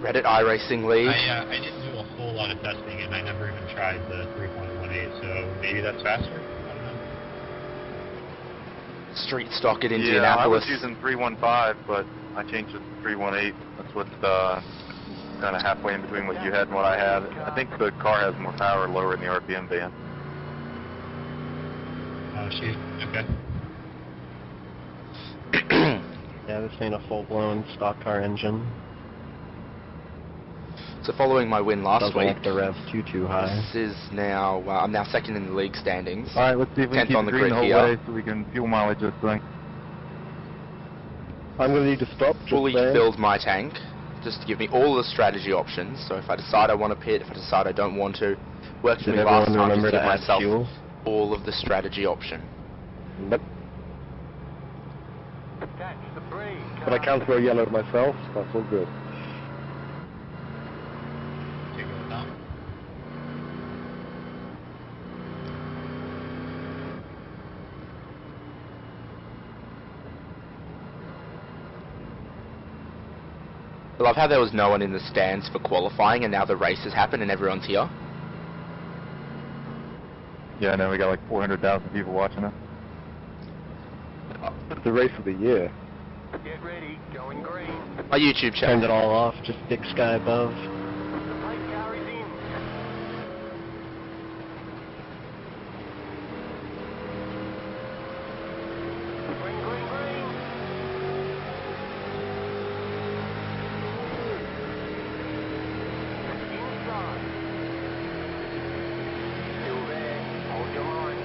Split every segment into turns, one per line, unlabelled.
Reddit iRacing League.
I didn't do a whole lot of testing, and I never even tried the 3.18, so maybe that's faster? I don't know.
Street Stock at Indianapolis.
Yeah, I was using 315, but I changed it to 318. That's what's kind of halfway in between what you had and what I had. I think the car has more power, lower in the RPM band.
Oh, shoot. Okay.
Yeah, this ain't a full-blown stock car engine.
So following my win last week,
Doesn't have to rev too high.
this is now, I'm now second in the league standings.
Alright, let's see if we can
10th
keep
on
the
the
green the
grid
whole
here.
way so we can fuel mileage this thing.
I'm going to need to stop just
Fully
there.
filled my tank, just to give me all the strategy options. So if I decide I want to pit, if I decide I don't want to, worked for
Did
me last
everyone
time to
remember
give
to add
myself
fuel?
all of the strategy option.
Yep. But I can't throw yellow myself, that's all good.
Take it down.
I love how there was no one in the stands for qualifying and now the race has happened and everyone's here.
Yeah, now we got like 400,000 people watching it.
It's the race of the year.
Get ready, going green.
My YouTube channel.
Turned it all off, just thick sky above.
The plate carries in. Green, green, green. Inside. Still there. Hold your line.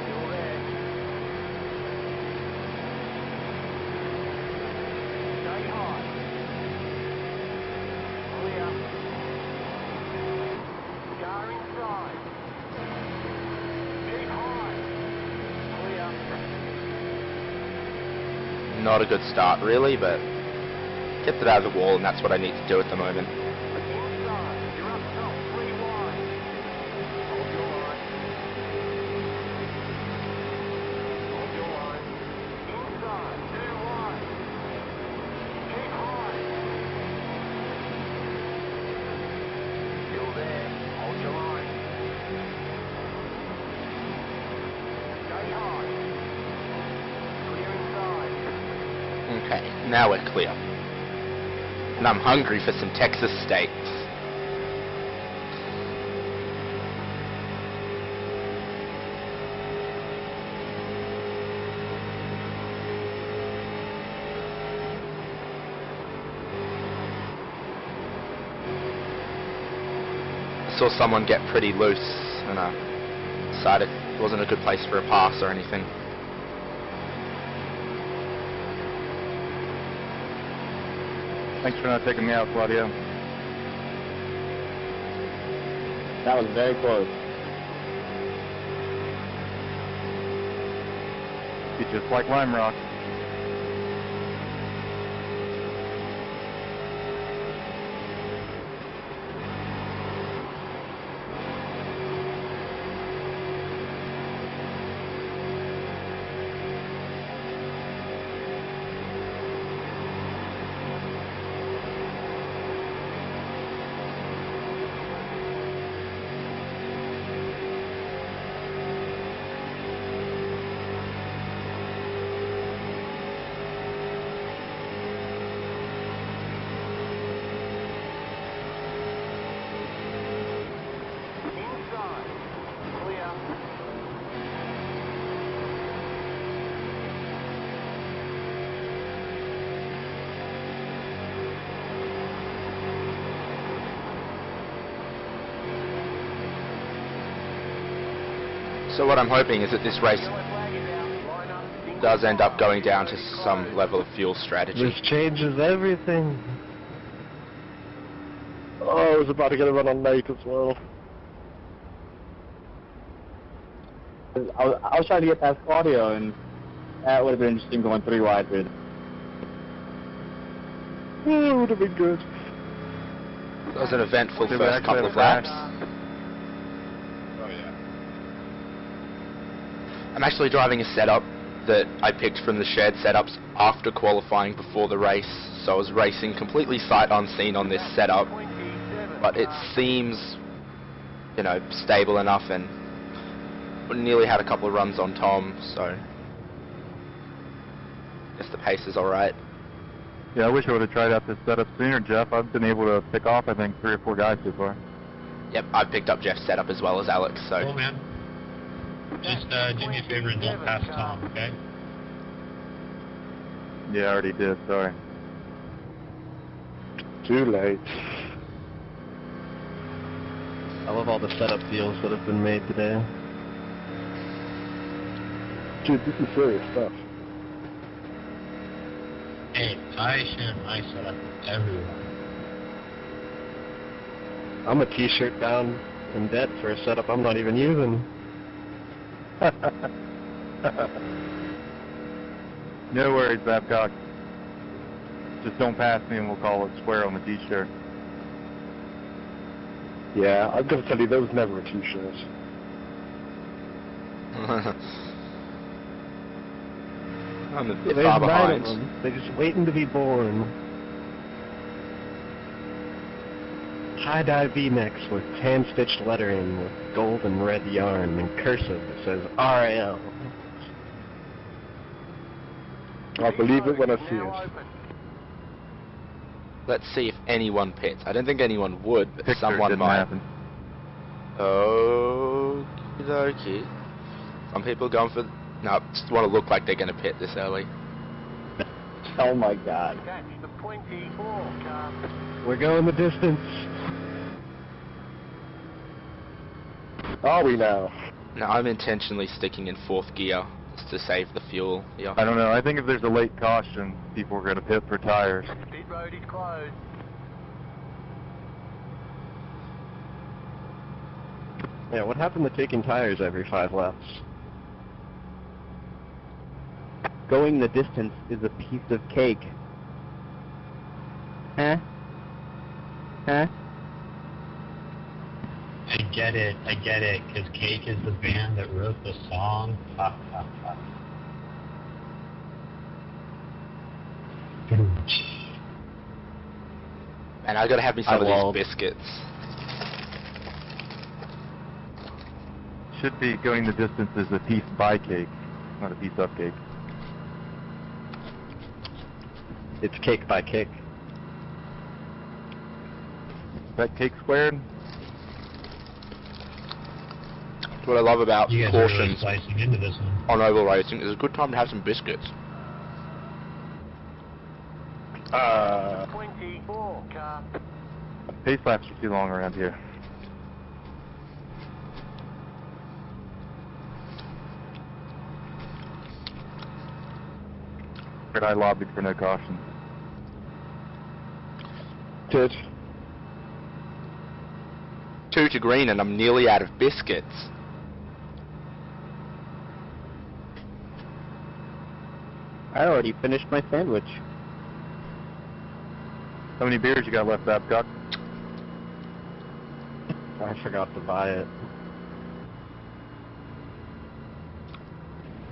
Still there. Stay high. Clear. Car inside. Keep high. Clear.
Not a good start really, but kept it out of the wall and that's what I need to do at the moment.
Inside. You're up top. 3 wide. Hold your line. Hold your line. Inside. 2 wide. Keep high. Still there. Hold your line. Stay high. Clear inside.
Okay, now we're clear. And I'm hungry for some Texas steaks. I saw someone get pretty loose and I decided it wasn't a good place for a pass or anything.
Thanks for not taking me out, Claudio.
That was very close.
You're just like Lime Rock.
Inside. Clear.
So what I'm hoping is that this race
Yellow flag is out. Line up. Single
does end up
file.
going down to some level of fuel strategy.
This changes everything. Oh, I was about to get a run on late as well.
I was trying to get past Claudio, and that would have been interesting going 3 wide with.
Oh, it would have been good.
It was an eventful
Did we
first
actually
couple
have
of
a crash?
laps.
Oh, yeah.
I'm actually driving a setup that I picked from the shared setups after qualifying before the race, so I was racing completely sight unseen on this setup, but it seems, you know, stable enough, and nearly had a couple of runs on Tom, so I guess the pace is alright.
Yeah, I wish I would have tried out this setup sooner, Jeff. I've been able to pick off, I think, 3 or 4 guys so far.
Yep, I picked up Jeff's setup as well as Alex, so...
Cool, man. Just do me a favor and don't pass Tom, okay?
Yeah, I already did, sorry.
Too late.
I love all the setup deals that have been made today.
Dude, this is serious stuff.
Hey, I share my setup with everyone.
I'm a t-shirt down in debt for a setup I'm not even using.
No worries, Babcock. Just don't pass me and we'll call it square on the t-shirt.
Yeah, I'm gonna tell you, there was never a t-shirt.
I'm a bit
There's
far
9
behind.
of them. They're just waiting to be born. Tie-dye V-necks with hand-stitched lettering with gold and red yarn and cursive that says RiL.
I'll believe it when I see it.
Let's see if anyone pits. I don't think anyone would, but
Picture
someone
didn't
might.
happen.
Okie dokie. Some people going for... No, just want to look like they're going to pit this early.
Oh my god.
Catch the 24 car.
We're going the distance.
Are we now?
No, I'm intentionally sticking in 4th gear just to save the fuel. Yeah.
I don't know, I think if there's a late caution, people are going to pit for tires.
Pit road is closed.
Yeah, what happened to taking tires every 5 laps?
Going the distance is a piece of cake. Huh? Huh?
I get it, because Cake is the band that wrote the song. Ha ha ha.
And I gotta have me some of these biscuits.
Should be going the distance is a piece by cake, not a piece of cake.
It's cake by cake.
Is that cake squared?
That's what I love about
You guys are really
cautions
slicing into this one.
on oval racing. It's a good time to have some biscuits.
24 car.
Pace laps are too long around here. But I lobbied for no caution.
Did.
2 to green and I'm nearly out of biscuits.
I already finished my sandwich.
How many beers you got left, Babcock?
I forgot to buy it.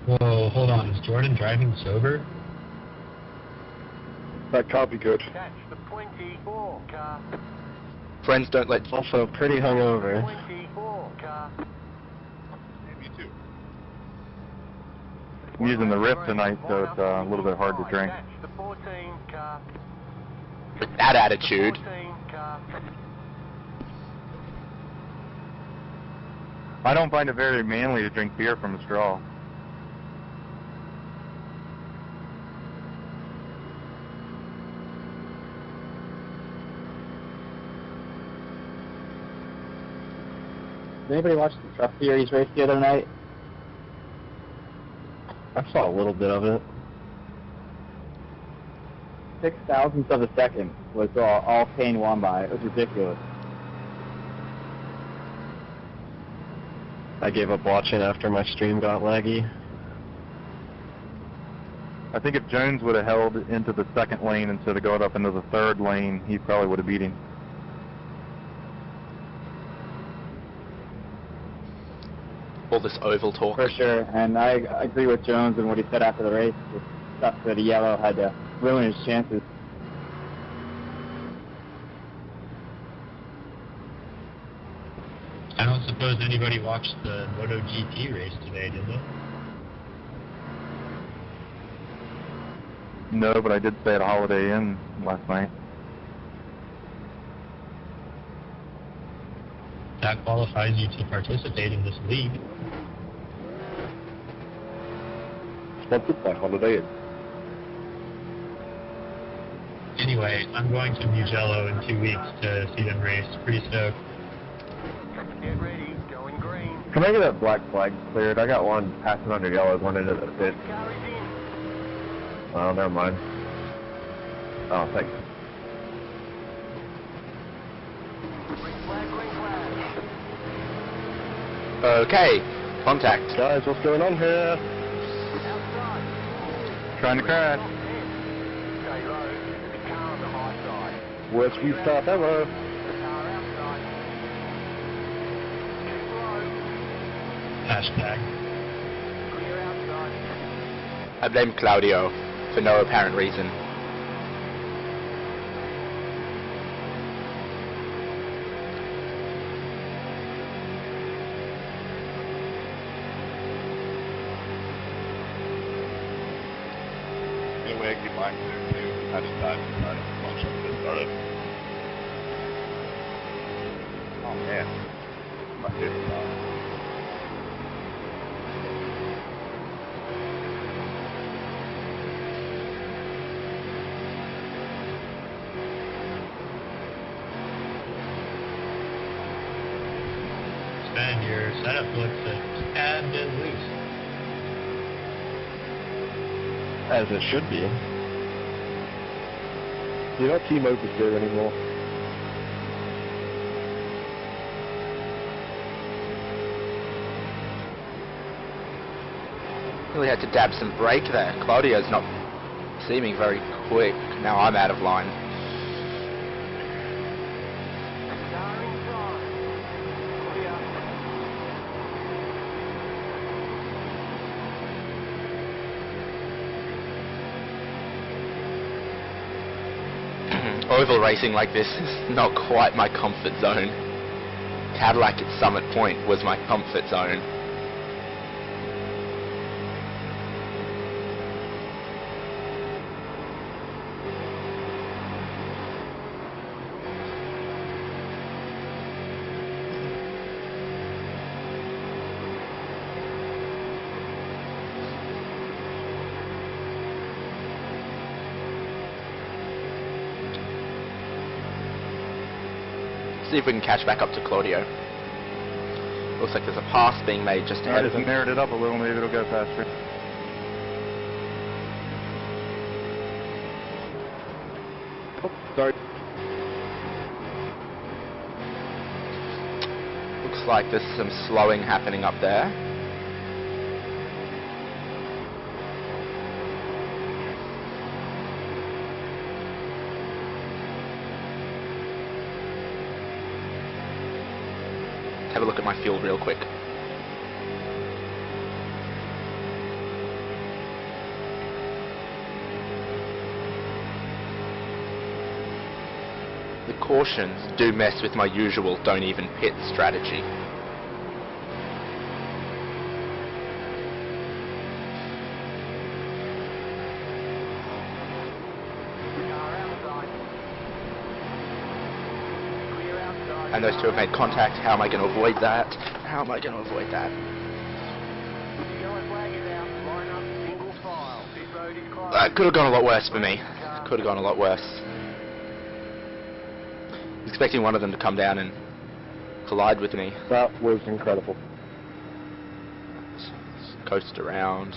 Whoa, hold on. Is Jordan driving sober?
That can't be good.
Catch the 24 car.
Friends don't let...
Also pretty hungover.
24 car.
I'm using the Rift tonight, so it's a little bit hard to drink.
Catch the 14 car.
With that attitude.
14 car.
I don't find it very manly to drink beer from a straw.
Did anybody watch the Truck Series race the other night?
I saw a little bit of it.
6 thousandths of a second was all Kane won by. It was ridiculous.
I gave up watching after my stream got laggy.
I think if Jones would have held into the second lane instead of going up into the third lane, he probably would have beat him.
all this oval talk.
For sure, and I agree with Jones and what he said after the race. It sucks that yellow had to ruin his chances.
I don't suppose anybody watched the MotoGP race today, did they?
No, but I did stay at a Holiday Inn last night.
That qualifies you to participate in this league.
Sponsored by Holiday Inn.
Anyway, I'm going to Mugello in 2 weeks to see them race. Pretty stoked.
Get ready, going green.
Can I get that black flag cleared? I got one passing under yellow going into the pit.
Carries in.
Oh, never mind. Oh, thanks.
Green flag, green flag.
Okay, contact.
Guys, what's going on here?
Outside.
Trying to crash.
Stay low. The car on the high side.
Worst restart ever.
The car outside. Keep low.
Hashtag.
Clear outside.
I blame Claudio for no apparent reason.
Anyway, keep mine clear too. I just died and tried to launch up this started. Oh man. My favorite song.
Sven, your setup looks a tad bit loose.
As it should be.
You're not team oversteer anymore.
Really had to dab some brake there. Claudio's not seeming very quick. Now I'm out of line.
Car inside. Clear.
Oval racing like this is not quite my comfort zone. Cadillac at Summit Point was my comfort zone. See if we can catch back up to Claudio. Looks like there's a pass being made just ahead of
Just
him.
narrowed it up a little, maybe it'll go faster.
Oh, sorry.
Looks like there's some slowing happening up there. Have a look at my field real quick. The cautions do mess with my usual don't even pit strategy.
Car outside. Clear outside.
And those two have made contact. How am I going to avoid that? How am I going to avoid that?
The yellow flag is out. Line up single file. Pit road is closed.
That could have gone a lot worse for me. Could have gone a lot worse. Expecting one of them to come down and collide with me.
That was incredible.
Coast around.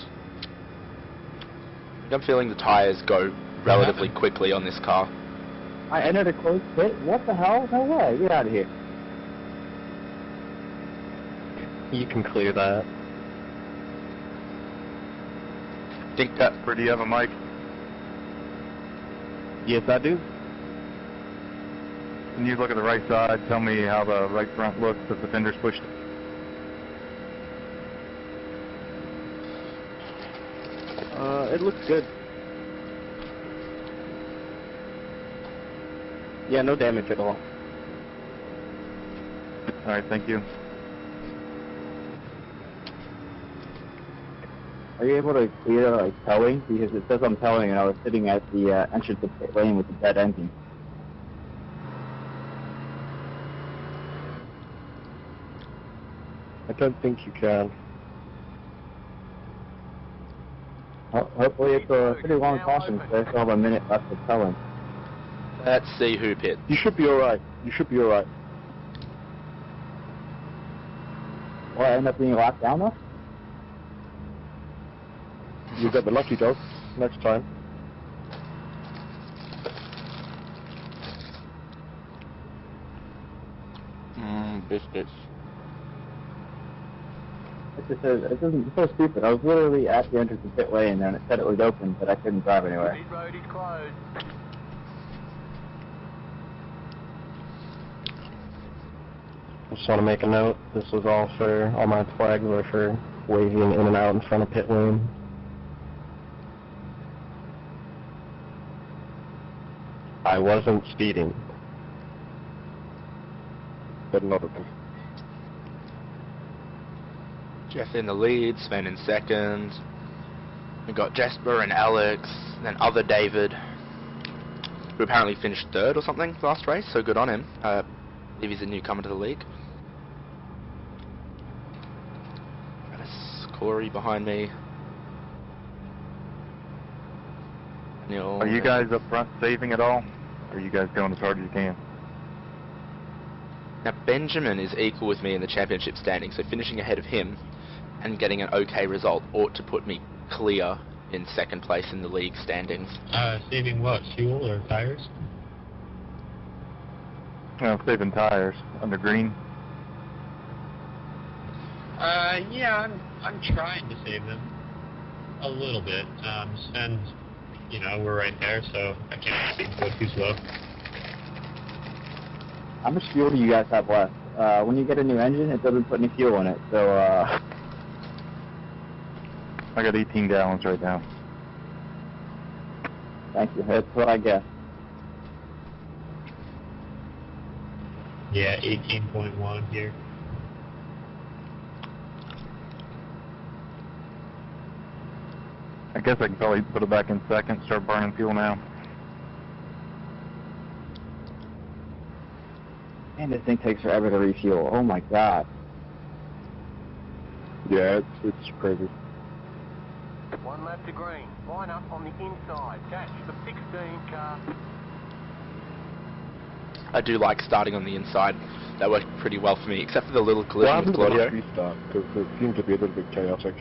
I'm feeling the tyres go relatively quickly on this car.
I entered a closed pit? What the hell? No way. Get out of here.
You can clear that.
Think that
Where do you have a mic?
Yes, I do.
Can you look at the right side? Tell me how the right front looks if the fender's pushed.
It looks good. Yeah, no damage at all.
Alright, thank you.
Are you able to clear like towing? Because it says I'm towing, and I was sitting at the entrance of pit lane with the dead engine.
I don't think you can.
Hopefully it's a pretty long caution, because I still have a minute left of towing.
Let's see who pit.
You should be alright. You should be alright.
Will I end up being locked down though?
You got the lucky dog next time.
Biscuits.
It's so stupid. I was literally at the entrance of pit lane, and it said it was open, but I couldn't drive anywhere.
Pit road is closed.
Just want to make a note. This was all my flags were for waving in and out in front of pit lane. I wasn't speeding.
But not of them.
Jeff in the lead, Sven in second. We got Jesper and Alex, then other David, who apparently finished third or something last race, so good on him. I believe he's a newcomer to the league. Corey behind me. Neil.
Are you guys up front saving at all? Or are you guys going as hard as you can?
Now Benjamin is equal with me in the championship standing, so finishing ahead of him and getting an okay result ought to put me clear in second place in the league standings.
Saving what? Fuel or tires?
Saving tires under green.
Yeah, I'm trying to save them a little bit. And we're right there, so I can't go too slow.
How much fuel do you guys have left? When you get a new engine, it doesn't put any fuel in it, so
I got 18 gallons right now.
thank you. That's what I guess.
Yeah, 18.1 here.
I guess I can probably put it back in second, start burning fuel now.
Man, this thing takes forever to refuel. Oh my god.
Yeah, it's crazy.
One lap to green. Line up on the inside. Catch the 16 car.
I do like starting on the inside. That worked pretty well for me, except for the little
What
collision
happened
with
to the
Claudio.
restart? Because it seemed to be a little bit chaotic.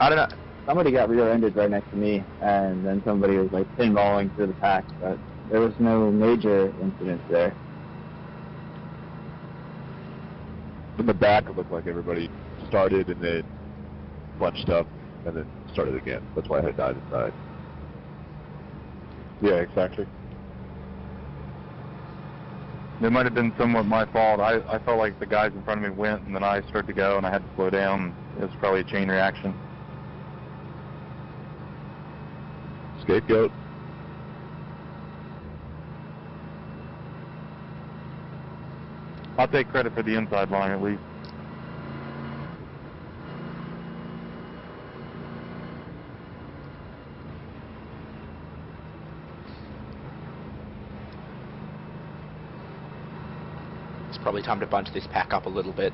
I don't know.
Somebody got rear-ended right next to me, and then somebody was like pinballing through the pack, but there was no major incidents there.
In the back, it looked like everybody started and then bunched up and then started again. That's why I had died inside. Yeah, exactly.
It might have been somewhat my fault. I felt like the guys in front of me went, and then I started to go, and I had to slow down. It was probably a chain reaction.
Scapegoat.
I'll take credit for the inside line at least.
It's probably time to bunch this pack up a little bit.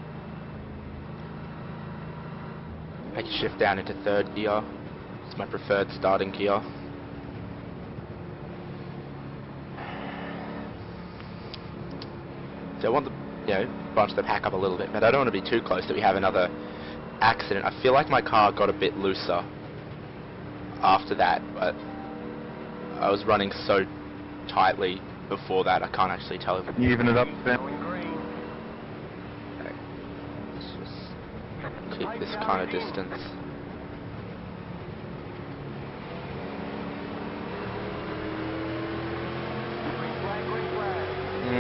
Make a shift down into third gear. It's my preferred starting gear. So I want to, bunch the pack up a little bit, but I don't want to be too close that we have another accident. I feel like my car got a bit looser after that, but I was running so tightly before that, I can't actually tell if
You even it up, Sven?
Going green.
Okay. Let's just keep this kind of distance.
Green flag, green flag.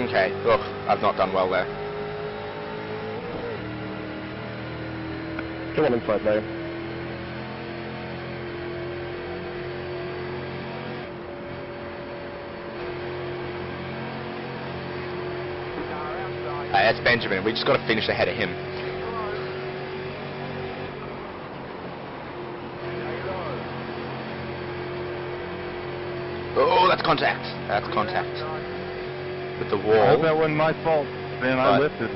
Okay, ugh, I've not done well there.
Get one inside there.
That's Benjamin. We just got to finish ahead of him. Oh, that's contact. That's contact. With the wall.
That wasn't my fault. Man, I lifted.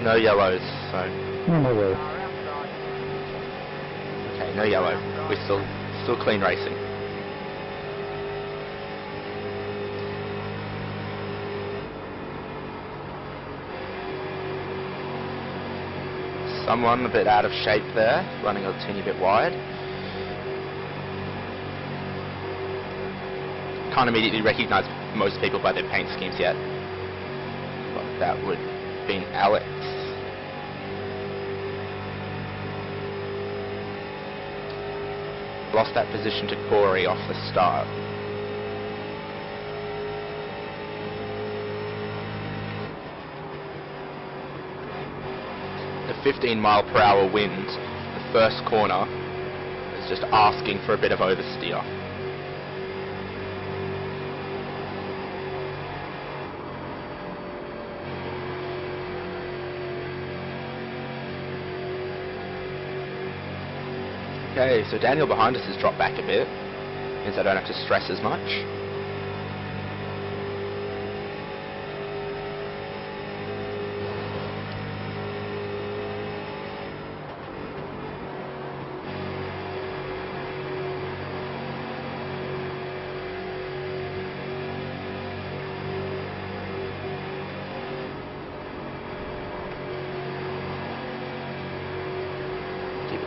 No yellows, so...
No way.
Okay, no yellow. We're still clean racing. Someone a bit out of shape there, running a teeny bit wide. Can't immediately recognise most people by their paint schemes yet. But that would have been Alex. Lost that position to Corey off the start. The 15-mile-per-hour wind, the first corner, is just asking for a bit of oversteer. Okay, so Daniel behind us has dropped back a bit. Means I don't have to stress as much.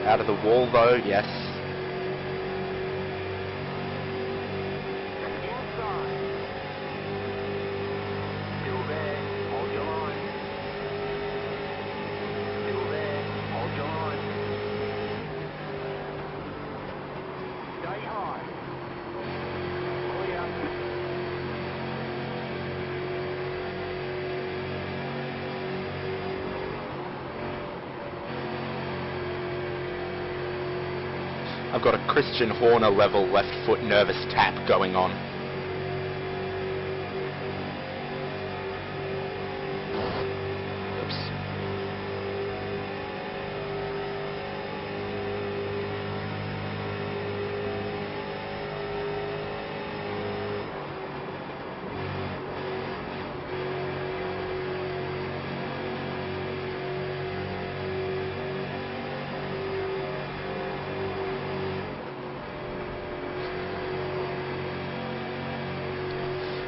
Out of the wall though, yes.
Still there, hold your line. Still there, hold your line. Stay high. Clear.
I've got a Christian Horner level left foot nervous tap going on. Oops.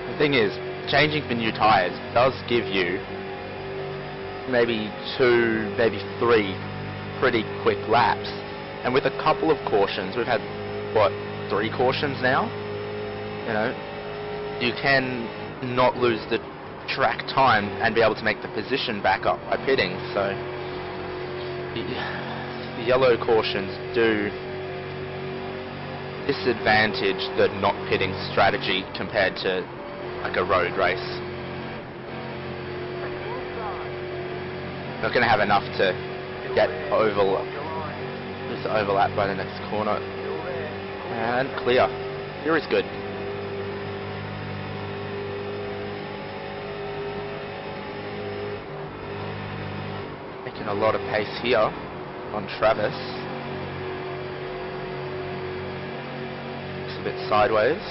The thing is, changing for new tyres does give you maybe 2, maybe 3 pretty quick laps. And with a couple of cautions, we've had, what, 3 cautions now? You know, you can not lose the track time and be able to make the position back up by pitting. So, the yellow cautions do disadvantage the not pitting strategy compared to like a road race. Not going to have enough to get overlapped by the next corner. And clear. Clear is good. Making a lot of pace here on Travis. Looks a bit sideways.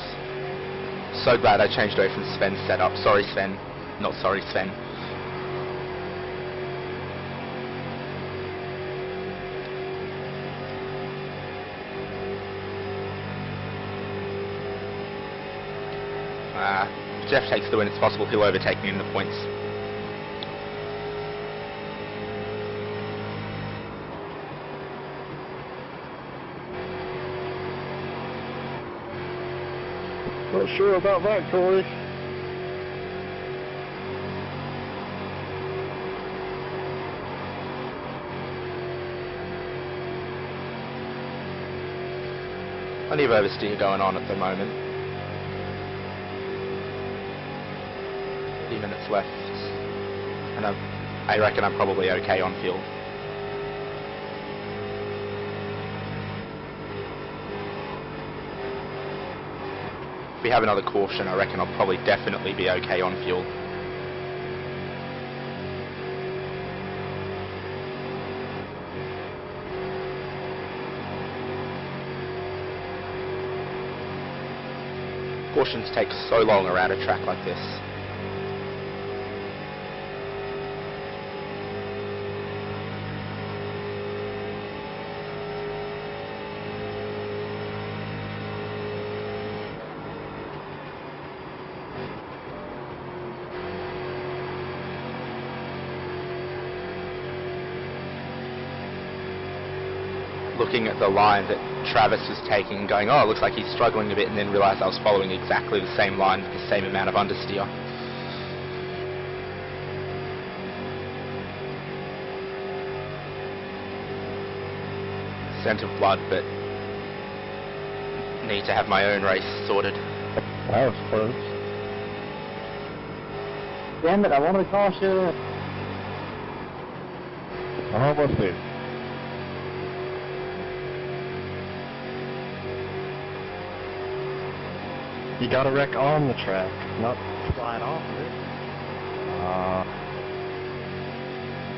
So glad I changed away from Sven's setup. Sorry, Sven. Not sorry, Sven. Jeff takes the win. It's possible he'll overtake me in the points.
Not sure about that, Corey.
Plenty of oversteer going on at the moment. 30 minutes left. And I reckon I'm probably okay on fuel. If we have another caution, I reckon I'll probably definitely be okay on fuel. Cautions take so long around a track like this. Looking at the line that Travis was taking, going, oh, it looks like he's struggling a bit, and then realised I was following exactly the same line with the same amount of understeer. Scent of blood, but need to have my own race sorted.
That was close.
Damn it, I wanted to caution.
Almost there.
You gotta wreck on the track, not slide off of it.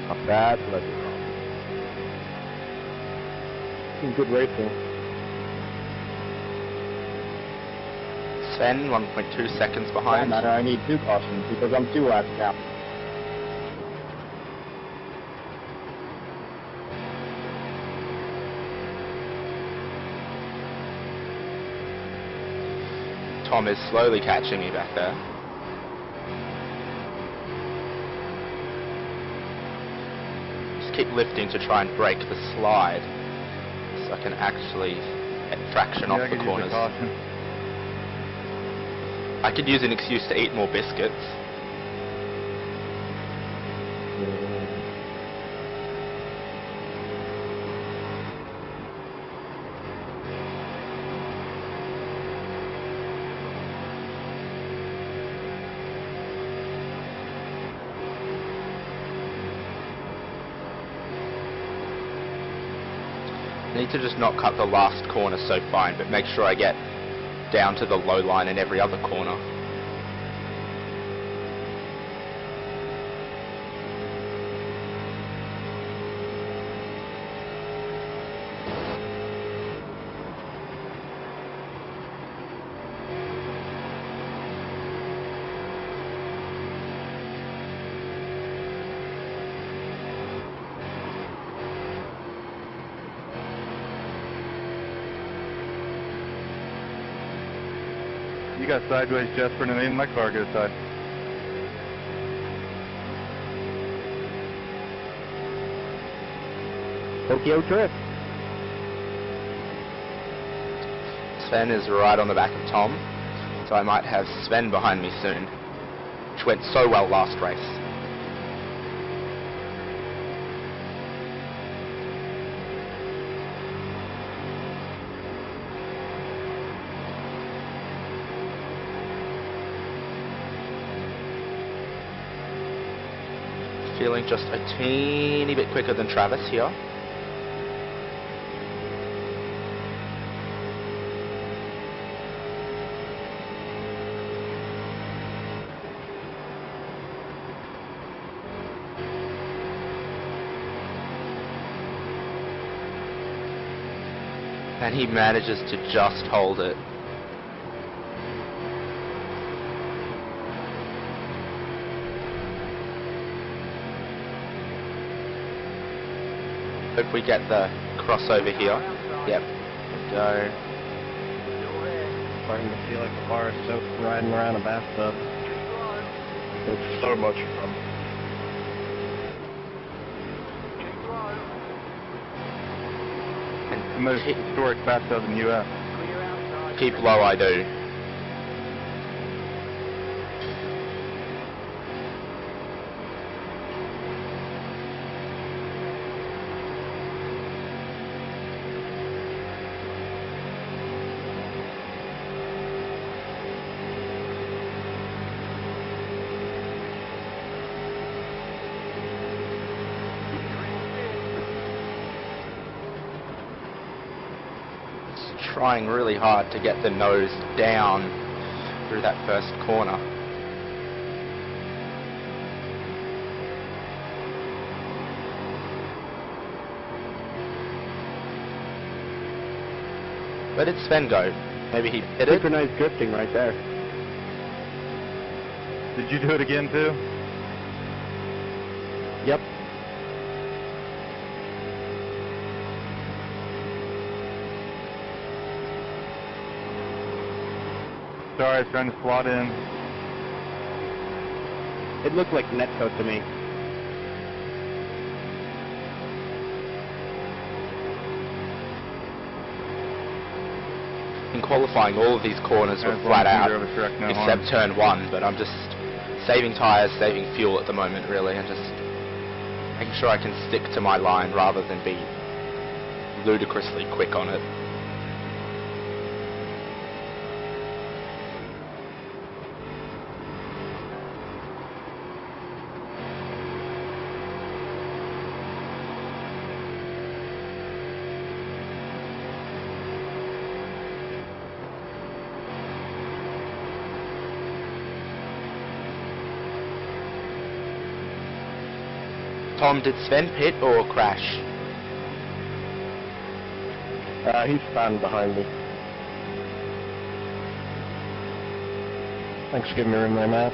Not bad, but I did wrong. Good racing.
Sven, 1.2 seconds
No
behind.
matter, I need 2 cautions because I'm 2 laps cap.
Tom is slowly catching me back there. Just keep lifting to try and break the slide so I can actually get traction off the corners. I could use an excuse to eat more biscuits. I need to just not cut the last corner so fine, but make sure I get down to the low line in every other corner.
You got sideways, Jesper, and it made my car go side.
Tokyo trip.
Sven is right on the back of Tom, so I might have Sven behind me soon, which went so well last race. Feeling just a teeny bit quicker than Travis here. And he manages to just hold it. Hope we get the crossover here. Yep. Go.
Starting to feel like the bar is soaked riding around a bathtub.
It's so much fun.
The most historic bathtub in the U.S.
Keep low, I do. Trying really hard to get the nose down through that first corner. Where did Sven go? Maybe he hit it?
Synchronized drifting right there.
Did you do it again too?
Yep.
Sorry, I was trying to slot in.
It looked like netcode to me.
In qualifying, all of these corners were flat out, except turn 1, but I'm just saving tyres, saving fuel at the moment, really, and just making sure I can stick to my line rather than be ludicrously quick on it. Tom, did Sven pit or crash?
He's standing behind me. Thanks for giving me room there, Matt.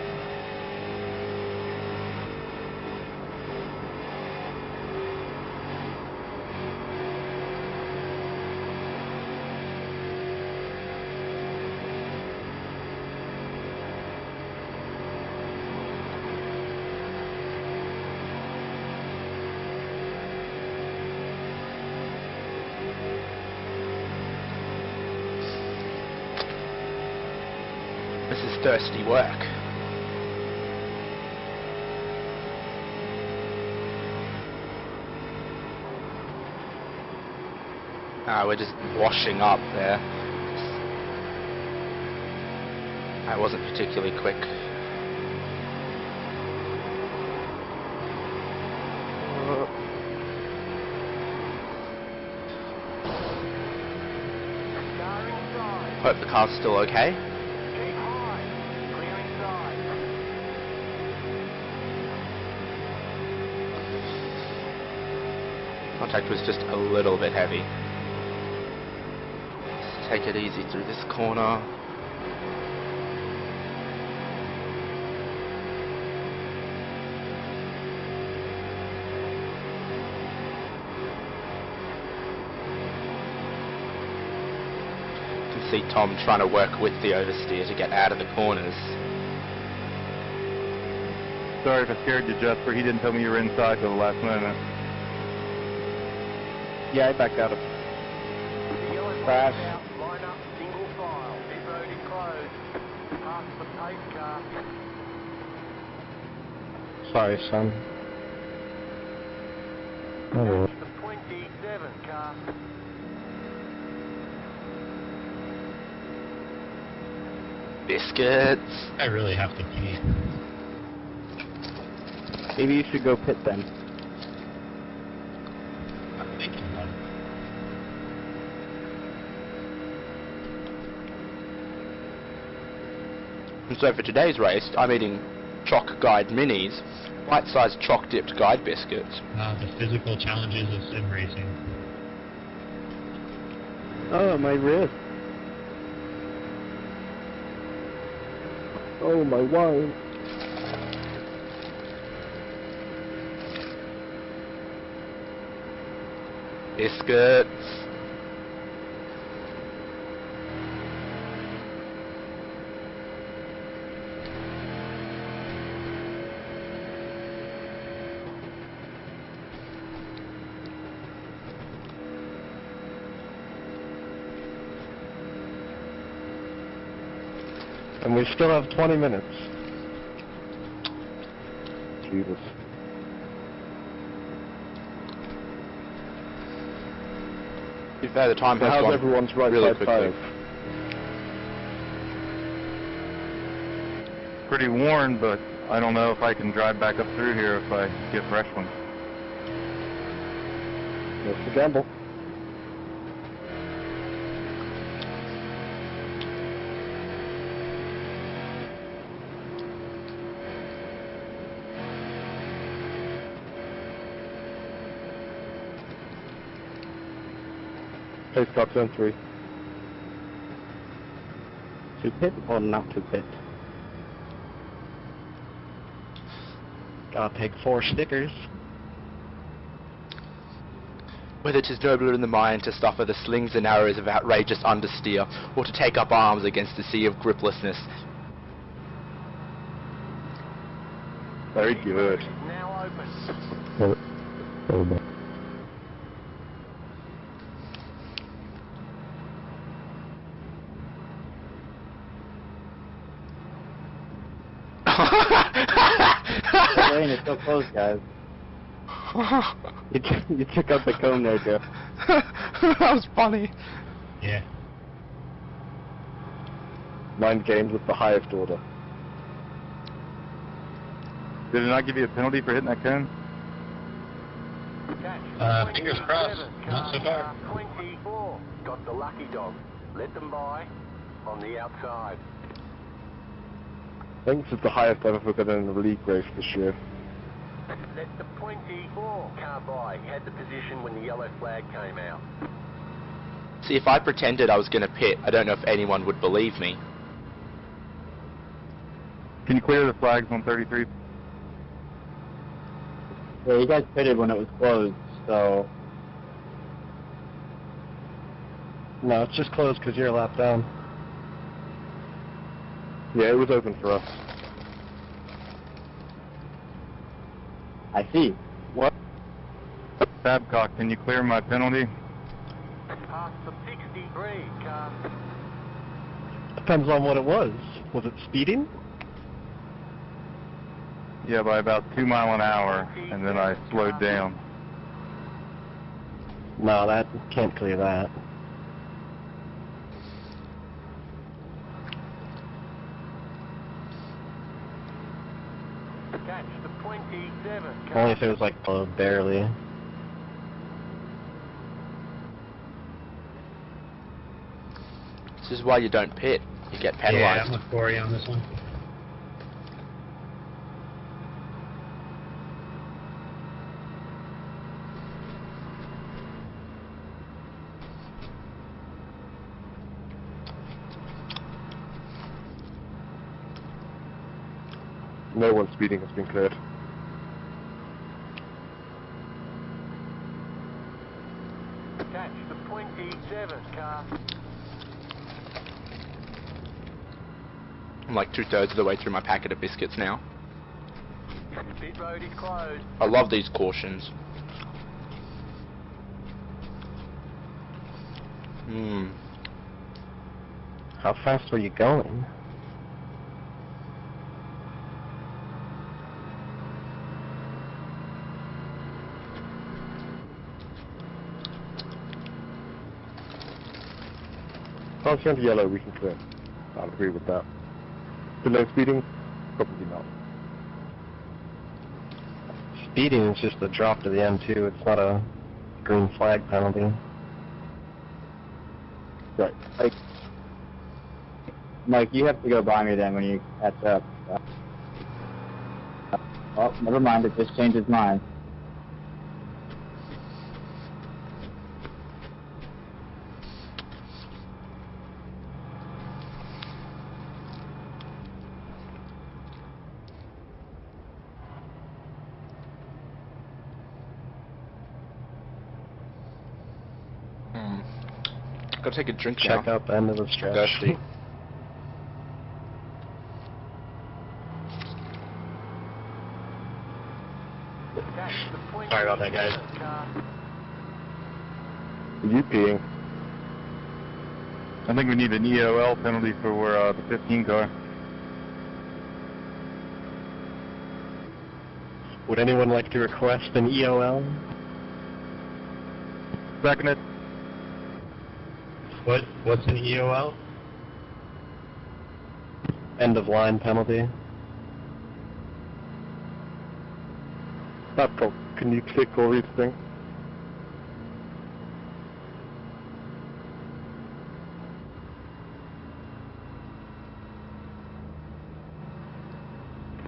This is thirsty work. We're just washing up there. That wasn't particularly quick. Hope the car's still okay. Contact was just a little bit heavy. Let's take it easy through this corner. You can see Tom trying to work with the oversteer to get out of the corners.
Sorry if I scared you, Jasper. He didn't tell me you were inside till the last minute.
Yeah, I backed out of crash.
Line up, single file. Pit road is closed. Pass the pace car.
Sorry, son. Oh.
The 27 car.
Biscuits.
I really have to pee.
Maybe you should go pit then.
I'm thinking about it.
And so for today's race, I'm eating Choc Guide Minis, bite-sized choc-dipped guide biscuits.
The physical challenges of sim racing.
Oh, my wrist. Oh, my wine.
Biscuits.
And we still have 20 minutes. Jesus.
To be fair, the time has
How's
gone
everyone's right
really
side
quickly.
tires?
Pretty worn, but I don't know if I can drive back up through here if I get fresh ones.
That's the gamble.
Pace car turn 3.
To pit or not to pit? Gotta take 4 stickers.
Whether 'tis nobler in the mind to suffer the slings and arrows of outrageous understeer, or to take up arms against the sea of griplessness.
Very good.
Now open.
The lane is so close, guys. You took out the cone there, Joe.
That was funny.
Yeah.
Mind games with the highest order.
Did it not give you a penalty for hitting that cone?
Fingers crossed. Not so far.
24. Got the lucky dog. Let them by on the outside.
I think this is the highest I've ever been in a league race this year.
Let the 24 car by. Had the position when the yellow flag came out.
See, if I pretended I was going to pit, I don't know if anyone would believe me.
Can you clear the flags on 33?
Yeah, you guys pitted when it was closed, so...
No, it's just closed because you're a lap down.
Yeah, it was open for us.
I see.
What? Babcock, can you clear my penalty?
Past the 63 car.
Depends on what it was. Was it speeding?
Yeah, by about 2 miles an hour, and then I slowed down.
No, that can't clear that.
Catch the 27 car.
Only if it was like barely.
This is why you don't pit. You get
Yeah,
penalised.
I'm with Corey on this one.
No one speeding has been cleared.
Catch the 27 car.
I'm like 2/3 of the way through my packet of biscuits now.
Pit road is closed.
I love these cautions.
How fast were you going?
Once you're into yellow, we can clear. I'll agree with that. Below speeding? Probably not.
Speeding is just a drop to the end too. It's not a green flag penalty.
Right.
Mike, you have to go by me then when you catch up. Oh, never mind, it just changed its mind.
Gotta take a drink
Check
now.
up end of the stretch.
Thirsty.
Catch the 27
Sorry about that, guys.
car.
Are you peeing?
I think we need an EOL penalty for the 15 car.
Would anyone like to request an EOL?
Second it.
What's an EOL?
End of line penalty.
Babcock, can you click or read the thing?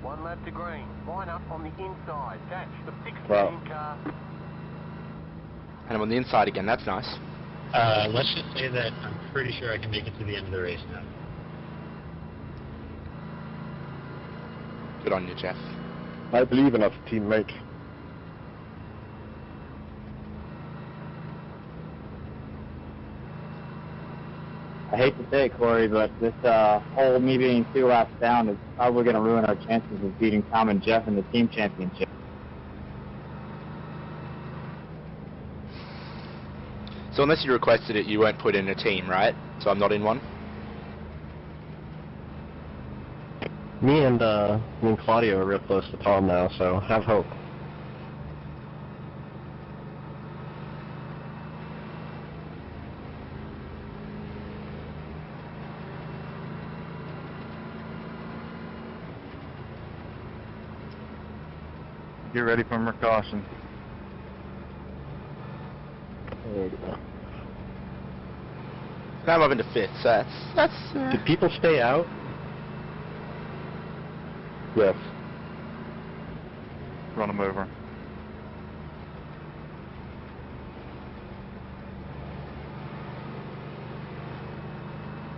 One lap to green. Line up on the inside. Catch the 16
Wow.
car.
And I'm on the inside again, that's nice.
Let's just say that I'm pretty sure I can make it to the end of the race now.
Good on you, Jeff.
I believe in us, teammate.
I hate to say it, Corey, but this whole me being 2 laps down is probably going to ruin our chances of beating Tom and Jeff in the team championship.
So unless you requested it, you weren't put in a team, right? So I'm not in one?
Me and Claudio are real close to Tom now, so have hope.
Get ready for more caution.
Now I'm up into 5th, so that's
Did people stay out? Yes.
Run them over.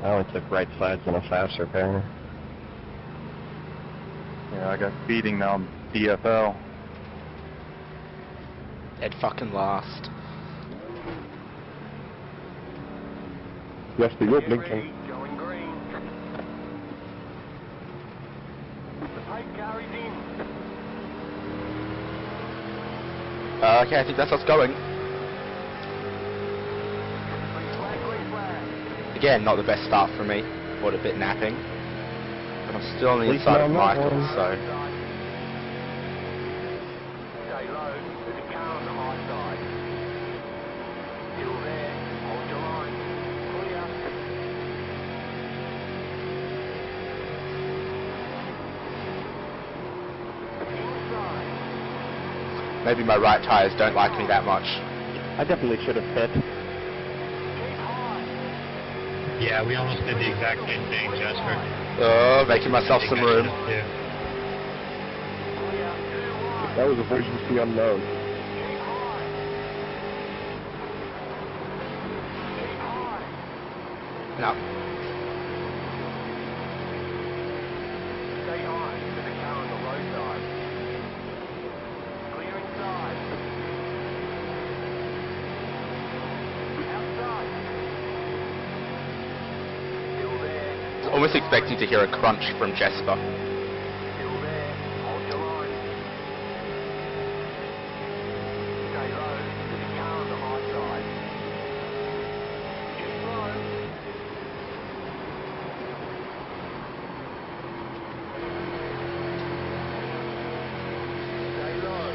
I only took right sides in a fast repair.
Yeah, I got speeding now. I'm DFL.
dead fucking last.
Yes, but you're
Get
blinking.
ready, going green. The pipe carries in.
Okay, I think that's us going.
Green flag, green flag.
Again, not the best start for me. Got a bit napping. But I'm still on the
At least
inside of
not
Michael,
one.
so...
Stay low, there's a car on the high side. Still there, hold your line. Clear. Inside.
Maybe my right tyres don't like me that much.
I definitely should have pit.
Keep high.
Yeah, we almost did the exact same thing, Jasper.
Oh, making myself
I
some
think I
room.
should have too.
Clear. 2 wide.
That was a version of the unknown.
Keep high. Keep high.
No.
Stay high, there's a car on the low side. Clear inside. Outside. Still there.
Almost expecting to hear a crunch from Jesper.
Still there. Hold your line. Stay low, there's a car on the high side. Too slow. Stay low.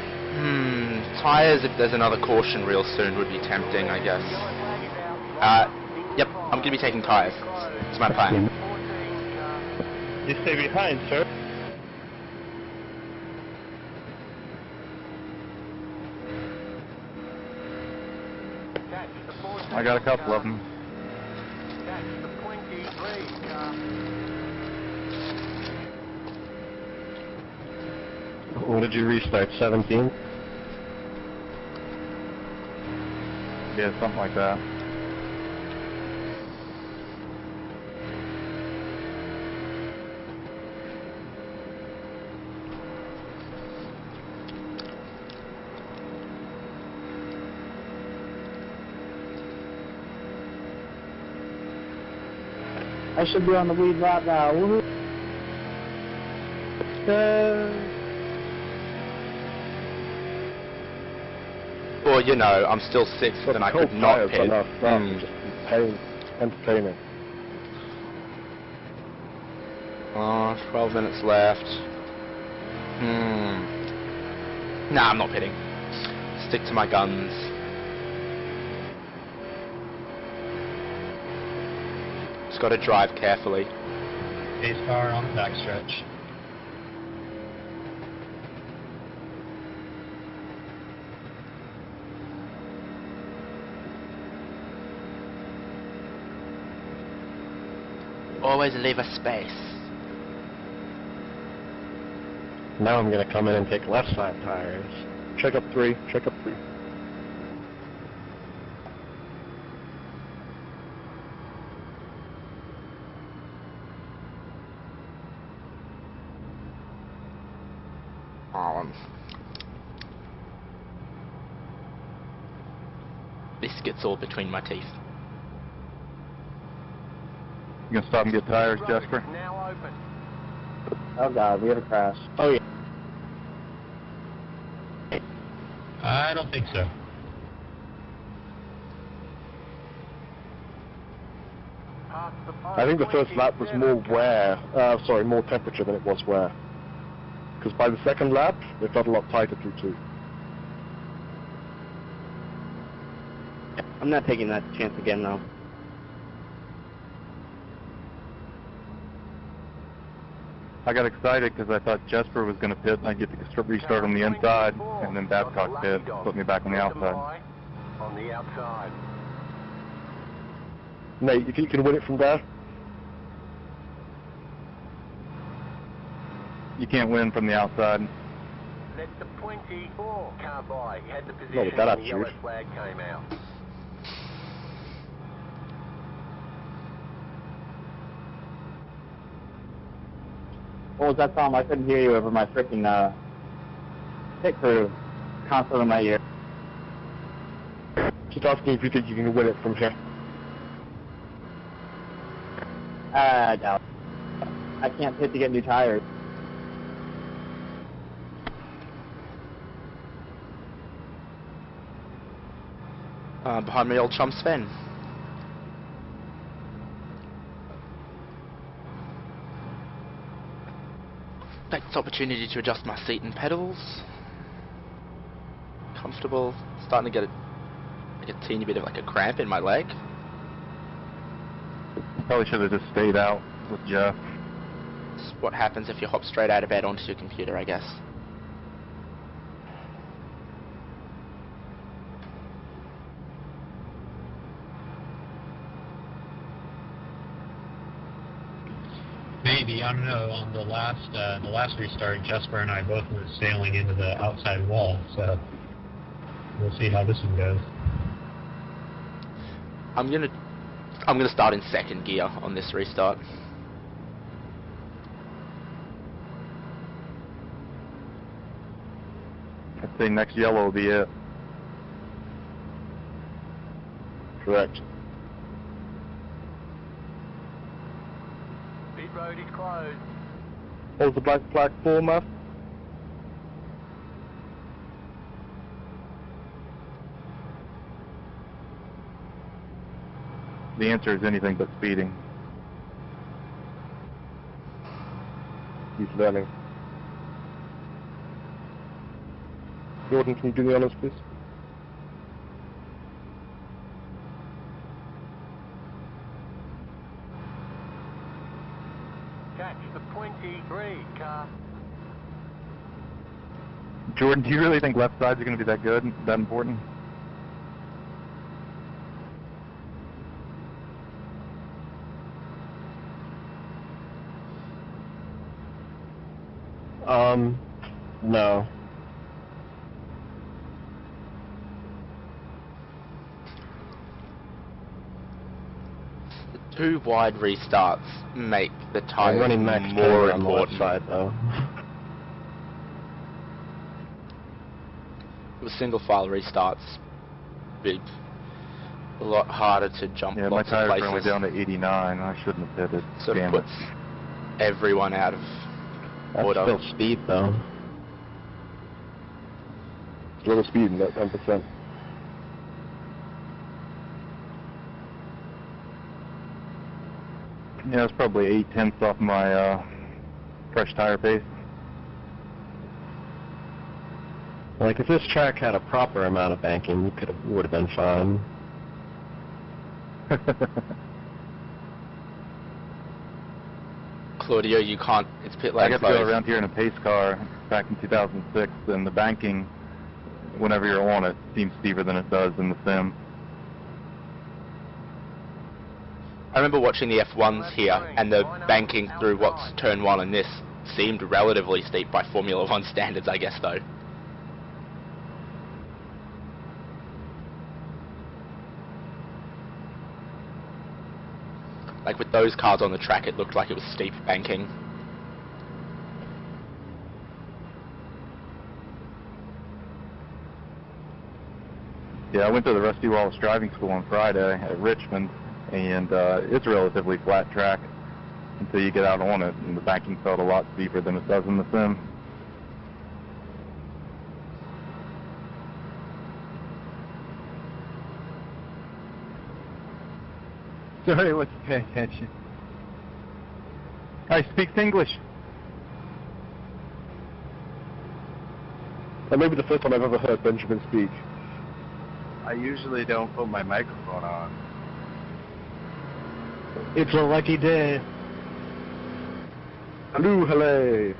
Tyres, if there's another caution real soon, would be tempting, I guess.
Yellow flag is out.
Yep, I'm going to be taking tyres. It's my plan.
14 car.
You stay behind, sir.
Catch the 14
I got a couple
car.
of them.
Catch the 23 car.
When did you restart? 17?
Yeah, something like that.
I should be on the lead right now. Woohoo.
Well, you know, I'm still 6th and I could not pit.
Enough. Just entertaining.
12 minutes left. Nah, I'm not pitting. Stick to my guns. Just gotta drive carefully.
Pace car on the backstretch.
Always leave a space.
Now I'm gonna come in and take left side tires. Check up 3. Check up 3.
Biscuits all between my teeth.
You gonna stop and get tires, Jesper?
Now open.
Oh God, we had a crash. Oh yeah.
I don't think so.
Past the
I think the first lap was more more temperature than it was wear. Because by the second lap, they felt a lot tighter through two.
I'm not taking that chance again though.
I got excited because I thought Jesper was going to pit and I'd get to restart on the inside, and then Babcock pit, put me back on the outside.
On the outside.
Nate, if you can win it from there,
You can't win from the outside.
Let the 24 car by. He had the
Not
position
with that
when the yellow
attitude.
flag came out.
What was that, Tom? I couldn't hear you over my freaking pit crew console in my ear.
just asking if you think you can win it from here.
I doubt. I can't pit to get new tires.
Behind me, old chum Sven. Take this opportunity to adjust my seat and pedals. Comfortable. Starting to get a teeny bit of like a cramp in my leg.
Probably should have just stayed out with Jeff.
It's what happens if you hop straight out of bed onto your computer, I guess.
Maybe, I don't know, on the last restart, Jesper and I both went sailing into the outside wall, so we'll see how this one goes.
I'm gonna start in second gear on this restart.
I'd say next yellow will be it.
Correct.
Pit road is closed.
Hold the black flag format.
The answer is anything but speeding.
He's learning. Jordan, can you do the honors, please?
Catch the 23 car.
Jordan, do you really think left sides are going to be that good, that important?
No.
The two wide restarts make the
I'm
tires
running max
more
on the left
important.
side, though.
With single file restarts, be a lot harder to jump
Yeah, my
lots of
tires
places.
are only down to 89. I shouldn't have pitted.
Sort of
Damn it.
puts everyone out of
That's
order.
still speed, though. It's a little speed in that 10%.
Yeah, it's probably 8/10 off my fresh tire pace.
Like, if this track had a proper amount of banking, you would have been fine.
Claudio, you can't. It's pit
I
lane
got to go
closed.
around here in a pace car back in 2006, and the banking, whenever you're on it, seems steeper than it does in the sim.
I remember watching the F1s here, and the banking through what's turn one and this seemed relatively steep by Formula One standards, I guess, though. Like with those cars on the track, it looked like it was steep banking.
Yeah, I went to the Rusty Wallace Driving School on Friday at Richmond, and it's a relatively flat track until you get out on it, and the banking felt a lot steeper than it does in the sim. Sorry, let's pay attention. I speak English.
That may be the first time I've ever heard Benjamin speak.
I usually don't put my microphone on.
It's a lucky day.
Hello, hello.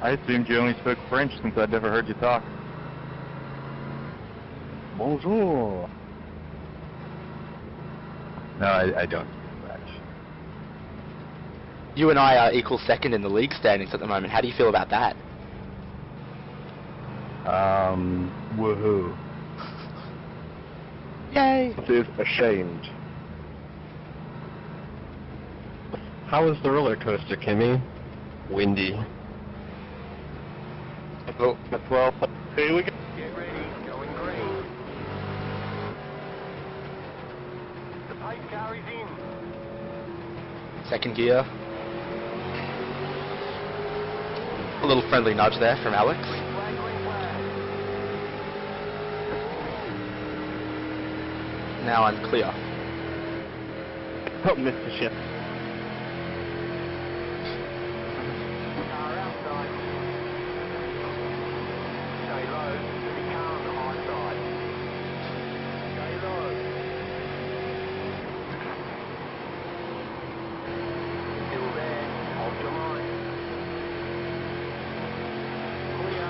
I assumed you only spoke French since I'd never heard you talk.
Bonjour.
No, I don't speak French.
You and I are equal second in the league standings at the moment. How do you feel about that?
Woohoo.
Yay!
It is ashamed.
How was the roller coaster, Kimmy? Windy.
Oh,
At 12. Here we go.
Get ready, going green. The pace car is in.
second gear. A little friendly nudge there from Alex.
Flag, green flag.
Now I'm clear.
Oh, missed the ship.
Car outside. Stay low. The car on the high side. Stay low. Still there. Hold your line. Clear.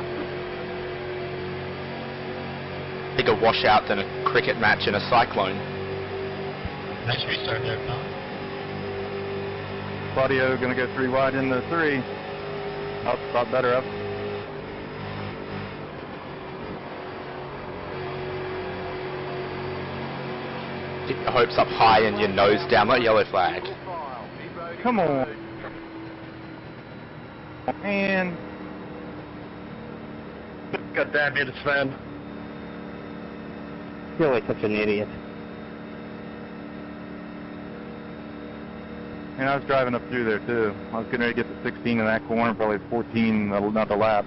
Bigger washout than a cricket match in a cyclone.
Nice restart there, Tom.
Claudio gonna go 3 wide in the 3. Up, a lot better up.
Keep your hopes up high and your nose down like yellow flag.
File. Pit road is
Come on.
closed.
And
God damn it, Sven.
I feel like such an idiot.
And I was driving up through there too. I was getting ready to get to 16 in that corner, probably 14 another lap.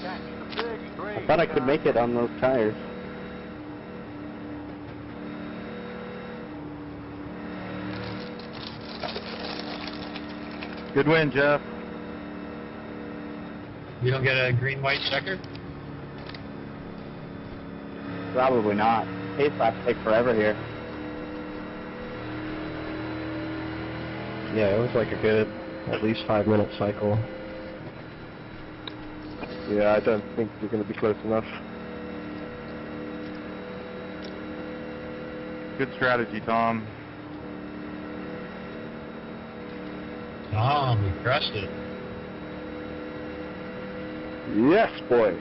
Catch the 33.
I thought I could make it on those tires.
Good win, Jeff.
You don't get a green-white checker?
Probably not. Pace laps take forever here.
Yeah, it was like a good, at least 5-minute cycle.
Yeah, I don't think you're going to be close enough.
Good strategy, Tom.
Tom, we crushed it.
Yes, boy.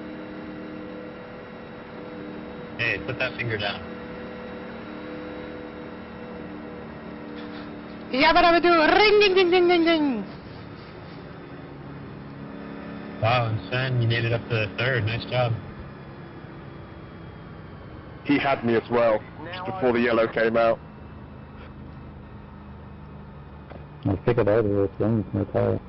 Hey, put that finger down.
Yabba do ring ding ding ding ding ding.
Wow, and Sven, you made it up to third. Nice job.
He had me as well, just before the yellow came out.
I figured out it was wrong with my tire.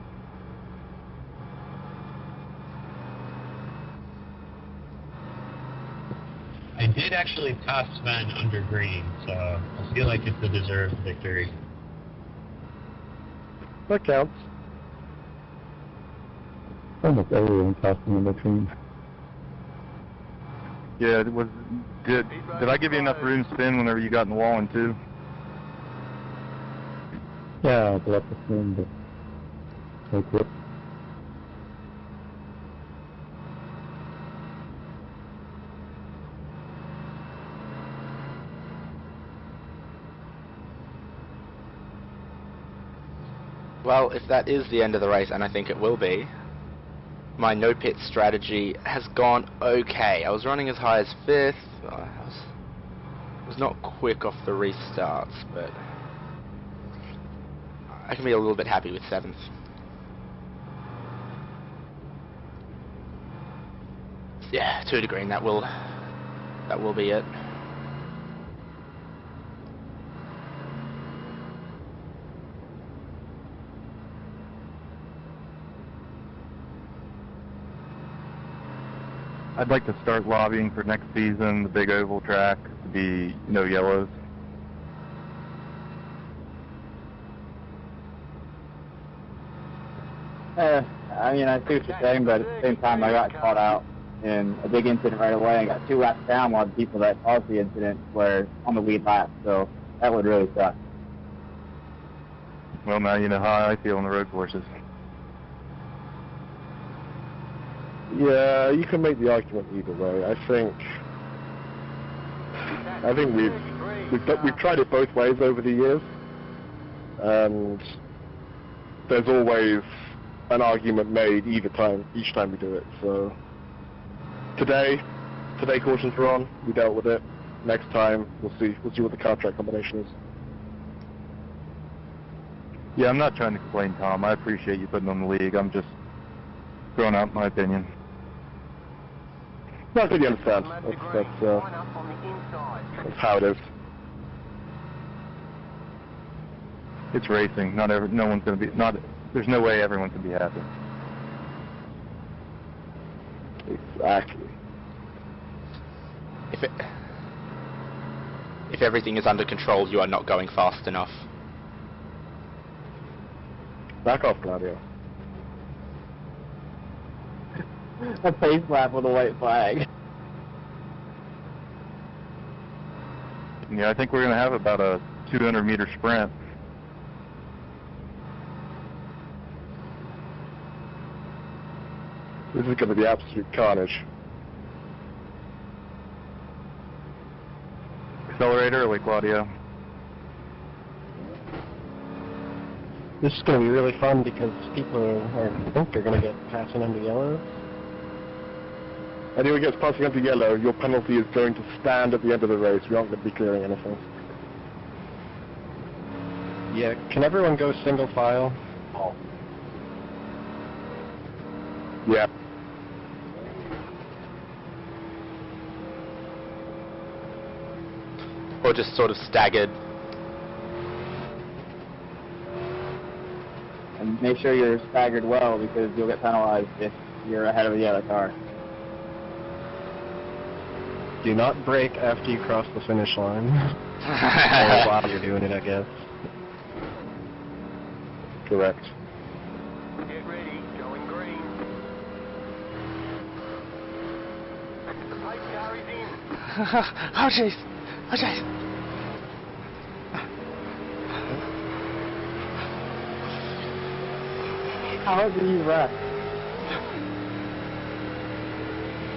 I did actually pass Sven under green, so I feel like it's a deserved victory.
That counts.
Almost everyone passed me in between.
Yeah, it was. Did I give you enough room to spin whenever you got in the wall in 2?
Yeah, I'd love to swim, but I quit.
Well, if that is the end of the race, and I think it will be, my no pit strategy has gone okay. I was running as high as 5th. I was not quick off the restarts, but I can be a little bit happy with 7th. Yeah, 2 to green. That will be it.
I'd like to start lobbying for next season, the big oval track, to be no yellows.
I mean, I see what you're saying, but at the same time, I got caught out in a big incident right away and got 2 laps down while the people that caused the incident were on the lead lap, so that would really suck.
Well, now you know how I feel on the road courses.
Yeah, you can make the argument either way. I think we've tried it both ways over the years, and there's always an argument made each time we do it. So today cautions were on. We dealt with it. Next time we'll see what the car track combination is.
Yeah, I'm not trying to complain, Tom. I appreciate you putting on the league. I'm just throwing out my opinion.
No, I think you understand. That's how it is.
It's racing. No one's going to be. There's no way everyone's going to be happy.
Exactly.
If everything is under control, you are not going fast enough.
Back off, Claudio.
A pace lap with a white flag.
Yeah, I think we're going to have about a 200-meter sprint.
This is going to be absolute carnage.
Accelerate early, Claudio.
This is going to be really fun because people I think they're going to get passing under yellow.
Anyone gets passing under yellow, your penalty is going to stand at the end of the race. We aren't going to be clearing anything.
Yeah, can everyone go single file?
Oh. Yeah.
Or just sort of staggered.
And make sure you're staggered well because you'll get penalized if you're ahead of the other car.
Do not brake after you cross the finish line. Or while you're doing it, I guess.
Correct.
Get ready, going green. The pace car is in.
Oh jeez! Oh jeez!
How do you wreck?